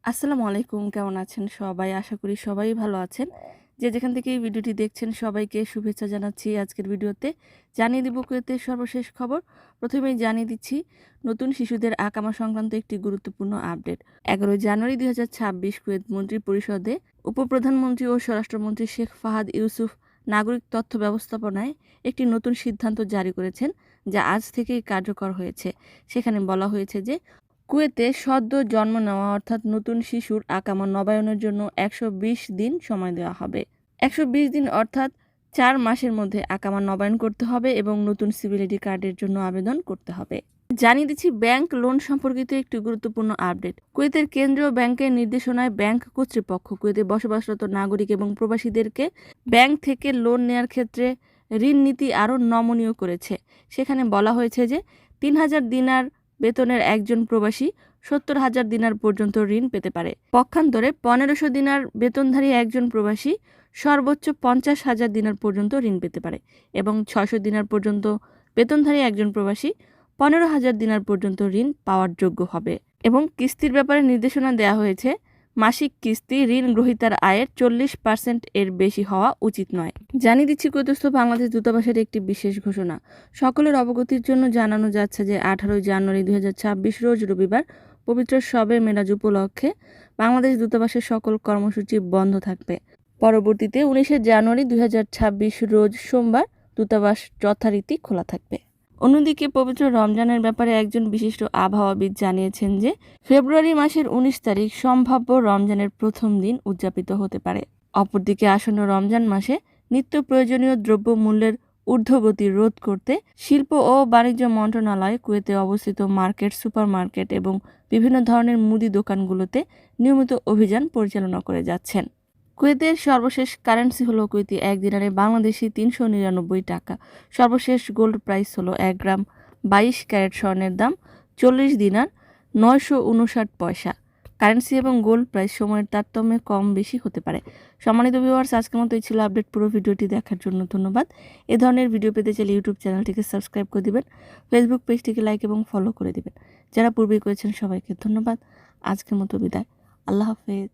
আসসালামু আলাইকুম, কেমন আছেন সবাই? আশা করি সবাই ভালো আছেন। যে যেখান থেকে এই ভিডিওটি দেখছেন সবাইকে শুভেচ্ছা জানাচ্ছি। আজকের ভিডিওতে জানিয়ে দিব কুয়েতের সর্বশেষ খবর। প্রথমেই জানিয়ে দিচ্ছি নতুন শিশুদের আকামা সংক্রান্ত একটি গুরুত্বপূর্ণ আপডেট। 11 জানুয়ারি 2026 কুয়েত মন্ত্রী পরিষদে উপপ্রধানমন্ত্রী ও স্বরাষ্ট্রমন্ত্রী শেখ ফাহাদ ইউসুফ নাগরিক তথ্য ব্যবস্থাপনায় একটি নতুন সিদ্ধান্ত জারি করেছেন, যা আজ থেকেই কার্যকর হয়েছে। সেখানে বলা হয়েছে যে কুয়েতে সদ্য জন্ম নেওয়া অর্থাৎ নতুন শিশুর আকামা নবায়নের জন্য 120 দিন সময় দেওয়া হবে। 120 দিন অর্থাৎ 4 মাসের মধ্যে আকামা নবায়ন করতে হবে এবং নতুন সিভিলিটি কার্ডের জন্য আবেদন করতে হবে। জানিয়ে দিচ্ছি ব্যাংক লোন সম্পর্কিত একটি গুরুত্বপূর্ণ আপডেট। কুয়েতের কেন্দ্রীয় ব্যাংকের নির্দেশনায় ব্যাংক কর্তৃপক্ষ কুয়েতে বসবাসরত নাগরিক এবং প্রবাসীদেরকে ব্যাংক থেকে লোন নেওয়ার ক্ষেত্রে ঋণ নীতি আরও নমনীয় করেছে। সেখানে বলা হয়েছে যে 3000 দিনার বেতনের একজন প্রবাসী 70,000 দিনার পর্যন্ত ঋণ পেতে পারে। পক্ষান্তরে 1500 দিনার বেতনধারী একজন প্রবাসী সর্বোচ্চ 50,000 দিনার পর্যন্ত ঋণ পেতে পারে এবং 600 দিনার পর্যন্ত বেতনধারী একজন প্রবাসী 15,000 দিনার পর্যন্ত ঋণ পাওয়ার যোগ্য হবে। এবং কিস্তির ব্যাপারে নির্দেশনা দেওয়া হয়েছে, মাসিক কিস্তি ঋণ গ্রহীতার আয়ের 40% এর বেশি হওয়া উচিত নয়। জানিয়ে দিচ্ছি কুয়েতস্থ বাংলাদেশ দূতাবাসের একটি বিশেষ ঘোষণা। সকলের অবগতির জন্য জানানো যাচ্ছে যে 18 জানুয়ারি 2026 রোজ রবিবার পবিত্র শবে মেরাজ উপলক্ষে বাংলাদেশ দূতাবাসের সকল কর্মসূচি বন্ধ থাকবে। পরবর্তীতে 19 জানুয়ারি 2026 রোজ সোমবার দূতাবাস যথারীতি খোলা থাকবে। অন্যদিকে পবিত্র রমজানের ব্যাপারে একজন বিশিষ্ট আবহাওয়াবিদ জানিয়েছেন যে ফেব্রুয়ারি মাসের 19 তারিখ সম্ভাব্য রমজানের প্রথম দিন উদযাপিত হতে পারে। অপরদিকে আসন্ন রমজান মাসে নিত্য প্রয়োজনীয় দ্রব্য মূল্যের ঊর্ধ্বগতি রোধ করতে শিল্প ও বাণিজ্য মন্ত্রণালয় কুয়েতে অবস্থিত মার্কেট, সুপারমার্কেট এবং বিভিন্ন ধরনের মুদি দোকানগুলোতে নিয়মিত অভিযান পরিচালনা করে যাচ্ছেন। কুয়েতের সর্বশেষ কারেন্সি হলো কুয়েতি 1 দিনারে বাংলাদেশি 399 টাকা। সর্বশেষ গোল্ড প্রাইস হলো 1 গ্রাম 22 ক্যারেট স্বর্ণের দাম 40 দিনার 959 পয়সা। কারেন্সি এবং গোল্ড প্রাইস সময়ের তারতম্যে কম বেশি হতে পারে। সম্মানিত ভিউয়ার্স, আজকের মতো এই ছিল আপডেট। পুরো ভিডিওটি দেখার জন্য ধন্যবাদ। এ ধরনের ভিডিও পেতে চাইলে ইউটিউব চ্যানেলটিকে সাবস্ক্রাইব করে দিবেন, ফেসবুক পেজটিকে লাইক এবং ফলো করে দিবেন। যারা পূর্বেই করেছেন সবাইকে ধন্যবাদ। আজকের মতো বিদায়। আল্লাহ হাফেজ।